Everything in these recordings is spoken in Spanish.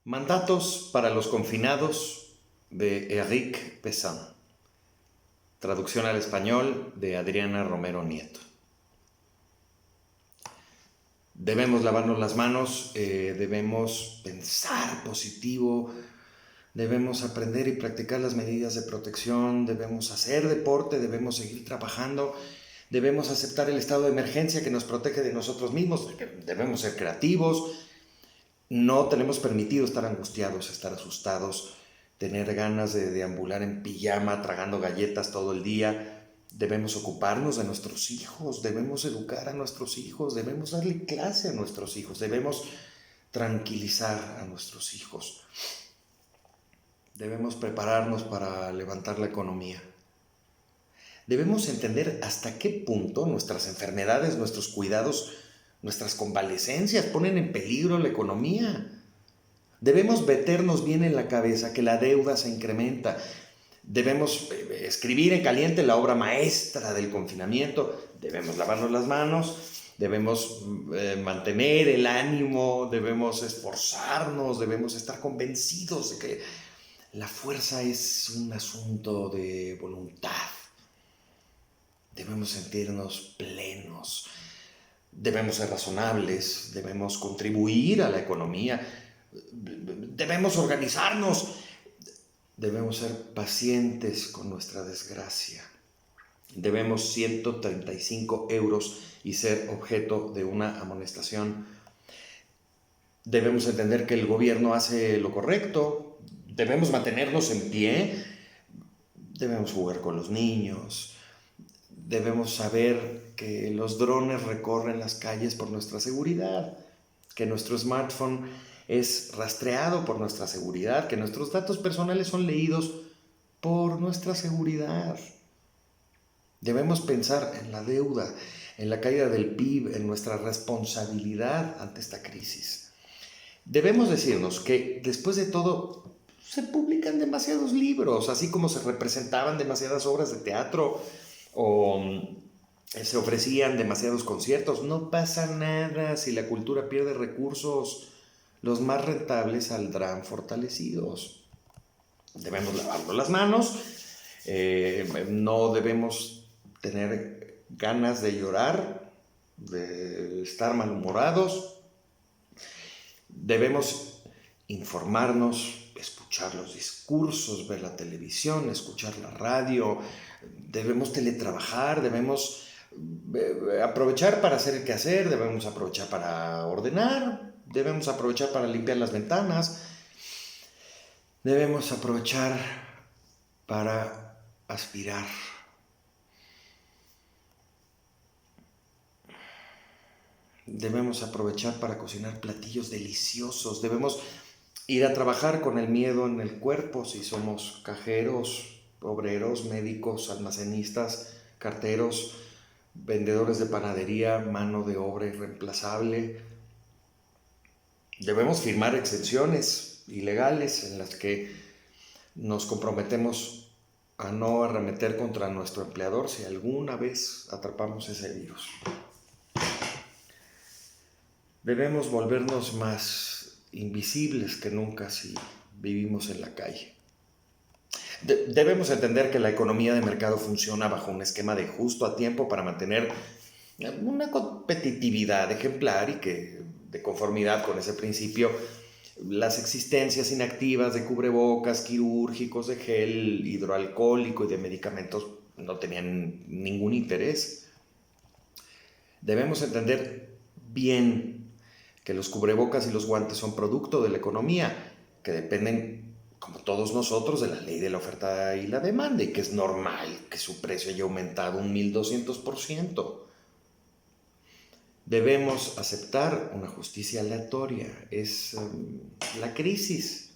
Mandatos para los confinados de Éric Pessin. Traducción al español de Adriana Romero Nieto. Debemos lavarnos las manos, debemos pensar positivo, debemos aprender y practicar las medidas de protección, debemos hacer deporte, debemos seguir trabajando, debemos aceptar el estado de emergencia que nos protege de nosotros mismos, debemos ser creativos. No tenemos permitido estar angustiados, estar asustados, tener ganas de deambular en pijama, tragando galletas todo el día. Debemos ocuparnos de nuestros hijos, debemos educar a nuestros hijos, debemos darle clase a nuestros hijos, debemos tranquilizar a nuestros hijos. Debemos prepararnos para levantar la economía. Debemos entender hasta qué punto nuestras enfermedades, nuestros cuidados, nuestras convalecencias ponen en peligro la economía. Debemos meternos bien en la cabeza que la deuda se incrementa. Debemos escribir en caliente la obra maestra del confinamiento. Debemos lavarnos las manos. Debemos mantener el ánimo. Debemos esforzarnos. Debemos estar convencidos de que la fuerza es un asunto de voluntad. Debemos sentirnos plenos. Debemos ser razonables, debemos contribuir a la economía, debemos organizarnos, debemos ser pacientes con nuestra desgracia. Debemos 135 euros y ser objeto de una amonestación. Debemos entender que el gobierno hace lo correcto, debemos mantenernos en pie, debemos jugar con los niños. Debemos saber que los drones recorren las calles por nuestra seguridad, que nuestro smartphone es rastreado por nuestra seguridad, que nuestros datos personales son leídos por nuestra seguridad. Debemos pensar en la deuda, en la caída del PIB, en nuestra responsabilidad ante esta crisis. Debemos decirnos que después de todo se publican demasiados libros, así como se representaban demasiadas obras de teatro o se ofrecían demasiados conciertos. No pasa nada si la cultura pierde recursos. Los más rentables saldrán fortalecidos. Debemos lavarnos las manos. No debemos tener ganas de llorar, de estar malhumorados. Debemos informarnos, escuchar los discursos, ver la televisión, escuchar la radio. Debemos teletrabajar, debemos aprovechar para hacer el quehacer, debemos aprovechar para ordenar, debemos aprovechar para limpiar las ventanas, debemos aprovechar para aspirar. Debemos aprovechar para cocinar platillos deliciosos, debemos ir a trabajar con el miedo en el cuerpo si somos cajeros, obreros, médicos, almacenistas, carteros, vendedores de panadería, mano de obra irreemplazable. Debemos firmar exenciones ilegales en las que nos comprometemos a no arremeter contra nuestro empleador si alguna vez atrapamos ese virus. Debemos volvernos más invisibles que nunca si vivimos en la calle. Debemos entender que la economía de mercado funciona bajo un esquema de justo a tiempo para mantener una competitividad ejemplar y que, de conformidad con ese principio, las existencias inactivas de cubrebocas, quirúrgicos, de gel hidroalcohólico y de medicamentos no tenían ningún interés. Debemos entender bien que los cubrebocas y los guantes son producto de la economía, que dependen, como todos nosotros, de la ley de la oferta y la demanda, y que es normal que su precio haya aumentado un 1200%. Debemos aceptar una justicia aleatoria, es la crisis.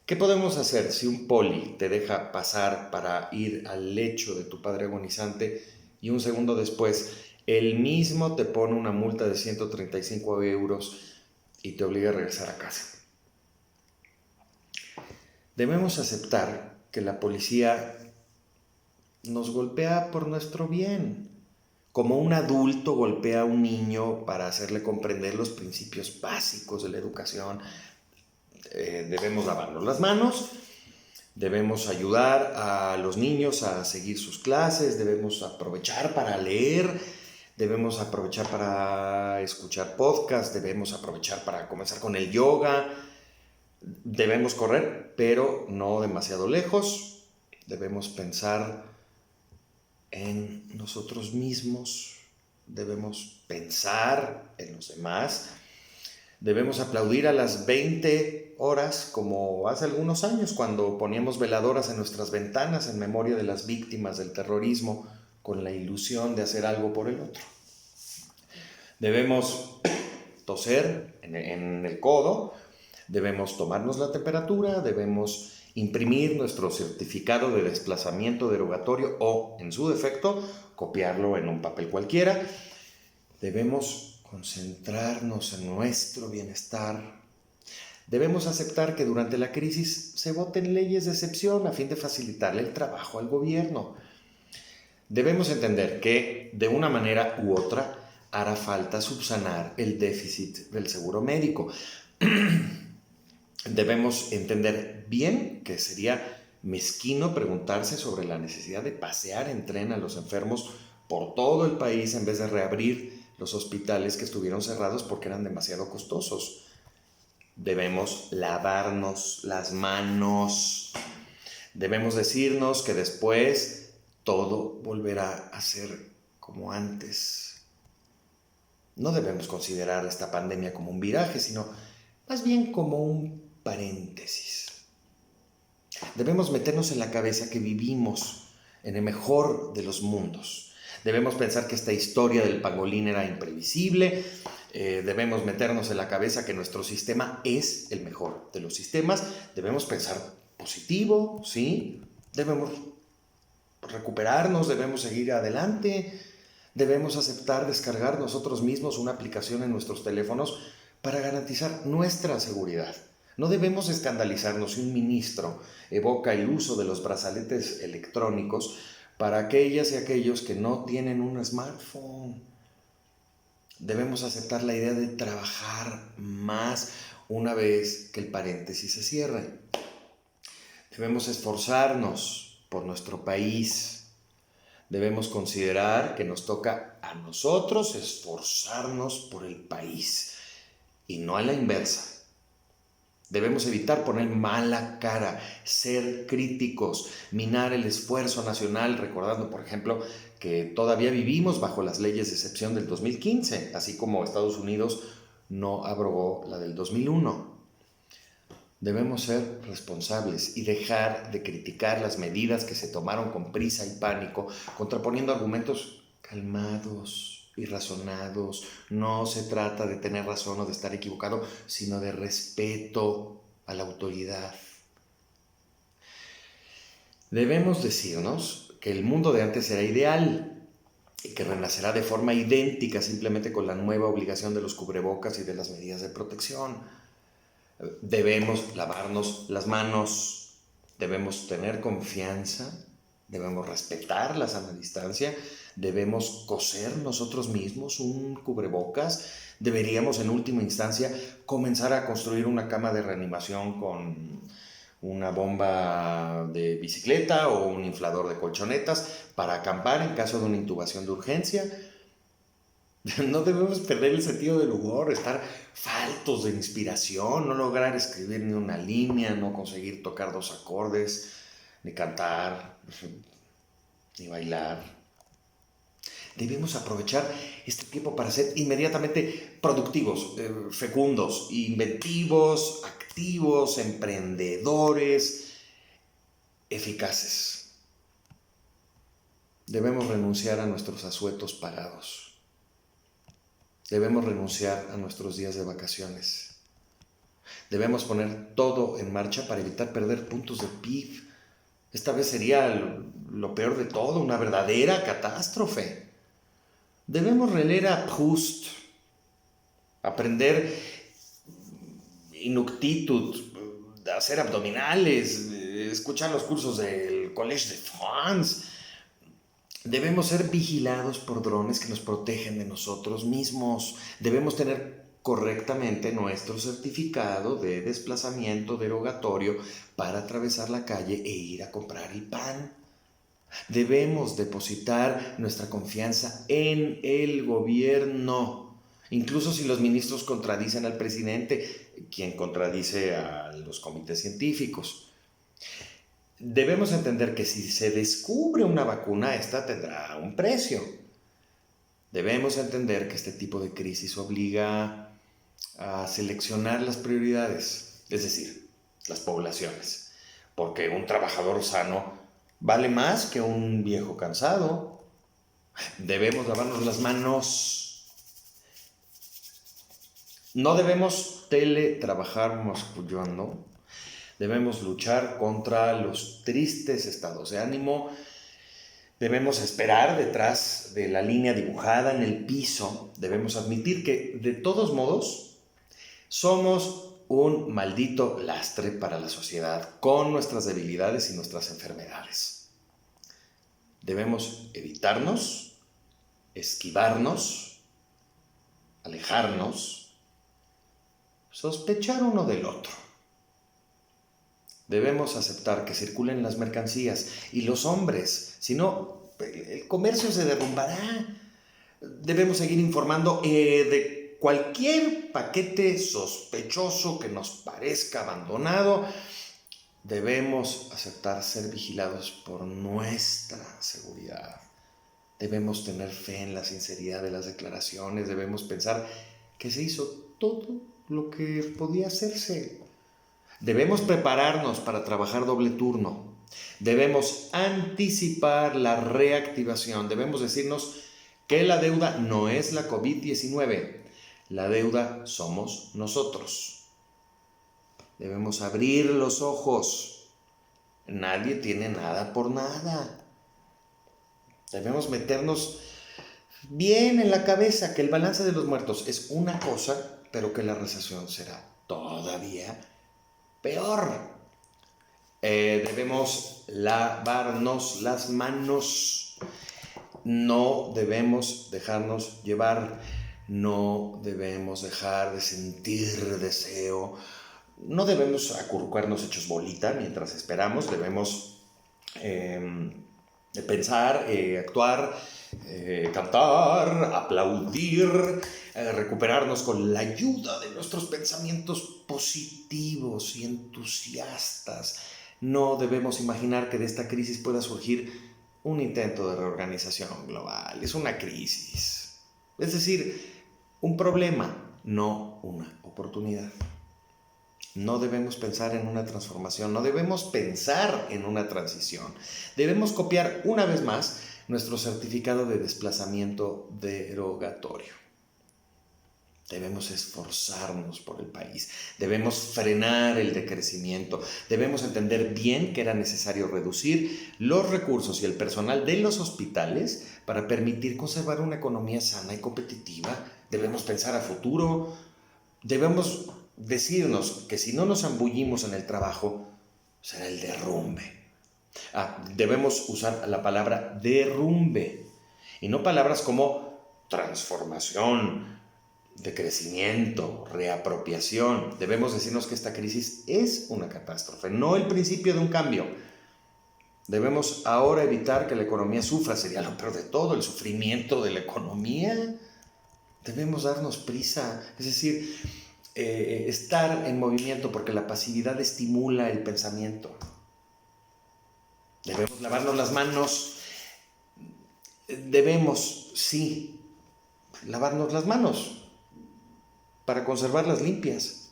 ¿Qué podemos hacer si un poli te deja pasar para ir al lecho de tu padre agonizante y un segundo después él mismo te pone una multa de 135 euros y te obliga a regresar a casa? Debemos aceptar que la policía nos golpea por nuestro bien, como un adulto golpea a un niño para hacerle comprender los principios básicos de la educación. Debemos lavarnos las manos, debemos ayudar a los niños a seguir sus clases, debemos aprovechar para leer, debemos aprovechar para escuchar podcasts, debemos aprovechar para comenzar con el yoga, debemos correr, pero no demasiado lejos, debemos pensar en nosotros mismos, debemos pensar en los demás. Debemos aplaudir a las 20 horas, como hace algunos años, cuando poníamos veladoras en nuestras ventanas en memoria de las víctimas del terrorismo, con la ilusión de hacer algo por el otro. Debemos toser en el codo, debemos tomarnos la temperatura, debemos imprimir nuestro certificado de desplazamiento derogatorio o, en su defecto, copiarlo en un papel cualquiera. Debemos concentrarnos en nuestro bienestar. Debemos aceptar que durante la crisis se voten leyes de excepción a fin de facilitarle el trabajo al gobierno. Debemos entender que, de una manera u otra, hará falta subsanar el déficit del seguro médico. Debemos entender bien que sería mezquino preguntarse sobre la necesidad de pasear en tren a los enfermos por todo el país en vez de reabrir los hospitales que estuvieron cerrados porque eran demasiado costosos. Debemos lavarnos las manos. Debemos decirnos que después todo volverá a ser como antes. No debemos considerar esta pandemia como un viraje, sino más bien como un paréntesis. Debemos meternos en la cabeza que vivimos en el mejor de los mundos. Debemos pensar que esta historia del pangolín era imprevisible. Debemos meternos en la cabeza que nuestro sistema es el mejor de los sistemas. Debemos pensar positivo, ¿sí? Debemos recuperarnos, debemos seguir adelante. Debemos aceptar descargar nosotros mismos una aplicación en nuestros teléfonos para garantizar nuestra seguridad. No debemos escandalizarnos si un ministro evoca el uso de los brazaletes electrónicos para aquellas y aquellos que no tienen un smartphone. Debemos aceptar la idea de trabajar más una vez que el paréntesis se cierre. Debemos esforzarnos por nuestro país. Debemos considerar que nos toca a nosotros esforzarnos por el país y no a la inversa. Debemos evitar poner mala cara, ser críticos, minar el esfuerzo nacional, recordando, por ejemplo, que todavía vivimos bajo las leyes de excepción del 2015, así como Estados Unidos no abrogó la del 2001. Debemos ser responsables y dejar de criticar las medidas que se tomaron con prisa y pánico, contraponiendo argumentos calmados y razonados. No se trata de tener razón o de estar equivocado, sino de respeto a la autoridad. Debemos decirnos que el mundo de antes era ideal y que renacerá de forma idéntica simplemente con la nueva obligación de los cubrebocas y de las medidas de protección. Debemos lavarnos las manos, debemos tener confianza, debemos respetar la sana distancia, debemos coser nosotros mismos un cubrebocas, deberíamos en última instancia comenzar a construir una cama de reanimación con una bomba de bicicleta o un inflador de colchonetas para acampar en caso de una intubación de urgencia. No debemos perder el sentido del humor, estar faltos de inspiración, no lograr escribir ni una línea, no conseguir tocar 2 acordes, ni cantar, ni bailar. Debemos aprovechar este tiempo para ser inmediatamente productivos, fecundos, inventivos, activos, emprendedores, eficaces. Debemos renunciar a nuestros asuetos pagados. Debemos renunciar a nuestros días de vacaciones. Debemos poner todo en marcha para evitar perder puntos de PIB. Esta vez sería lo peor de todo, una verdadera catástrofe. Debemos releer a Proust, aprender Inuktitut, hacer abdominales, escuchar los cursos del Collège de France. Debemos ser vigilados por drones que nos protegen de nosotros mismos. Debemos tener correctamente nuestro certificado de desplazamiento derogatorio para atravesar la calle e ir a comprar el pan. Debemos depositar nuestra confianza en el gobierno, incluso si los ministros contradicen al presidente, quien contradice a los comités científicos. Debemos entender que si se descubre una vacuna, esta tendrá un precio. Debemos entender que este tipo de crisis obliga a seleccionar las prioridades, es decir, las poblaciones, porque un trabajador sano vale más que un viejo cansado. Debemos lavarnos las manos. No debemos teletrabajar mascullando. Debemos luchar contra los tristes estados de ánimo. Debemos esperar detrás de la línea dibujada en el piso. Debemos admitir que, de todos modos, somos un maldito lastre para la sociedad, con nuestras debilidades y nuestras enfermedades. Debemos evitarnos, esquivarnos, alejarnos, sospechar uno del otro. Debemos aceptar que circulen las mercancías y los hombres, si no, el comercio se derrumbará. Debemos seguir informando de cualquier paquete sospechoso que nos parezca abandonado. Debemos aceptar ser vigilados por nuestra seguridad. Debemos tener fe en la sinceridad de las declaraciones. Debemos pensar que se hizo todo lo que podía hacerse. Debemos prepararnos para trabajar doble turno. Debemos anticipar la reactivación. Debemos decirnos que la deuda no es la COVID-19. La deuda somos nosotros. Debemos abrir los ojos. Nadie tiene nada por nada. Debemos meternos bien en la cabeza que el balance de los muertos es una cosa, pero que la recesión será todavía peor. Debemos lavarnos las manos. No debemos dejarnos llevar. No debemos dejar de sentir deseo. No debemos acurrucarnos hechos bolita mientras esperamos. Debemos pensar, actuar, cantar, aplaudir, recuperarnos con la ayuda de nuestros pensamientos positivos y entusiastas. No debemos imaginar que de esta crisis pueda surgir un intento de reorganización global. Es una crisis. Es decir, un problema, no una oportunidad. No debemos pensar en una transformación, no debemos pensar en una transición. Debemos copiar una vez más nuestro certificado de desplazamiento derogatorio. Debemos esforzarnos por el país, debemos frenar el decrecimiento, debemos entender bien que era necesario reducir los recursos y el personal de los hospitales para permitir conservar una economía sana y competitiva. Debemos pensar a futuro, debemos decirnos que si no nos zambullimos en el trabajo, será el derrumbe. Debemos usar la palabra derrumbe y no palabras como transformación, de crecimiento, reapropiación. Debemos decirnos que esta crisis es una catástrofe, no el principio de un cambio. Debemos ahora evitar que la economía sufra, sería lo peor de todo, el sufrimiento de la economía. Debemos darnos prisa, es decir, estar en movimiento, porque la pasividad estimula el pensamiento. Debemos lavarnos las manos. Debemos, sí, lavarnos las manos para conservarlas limpias.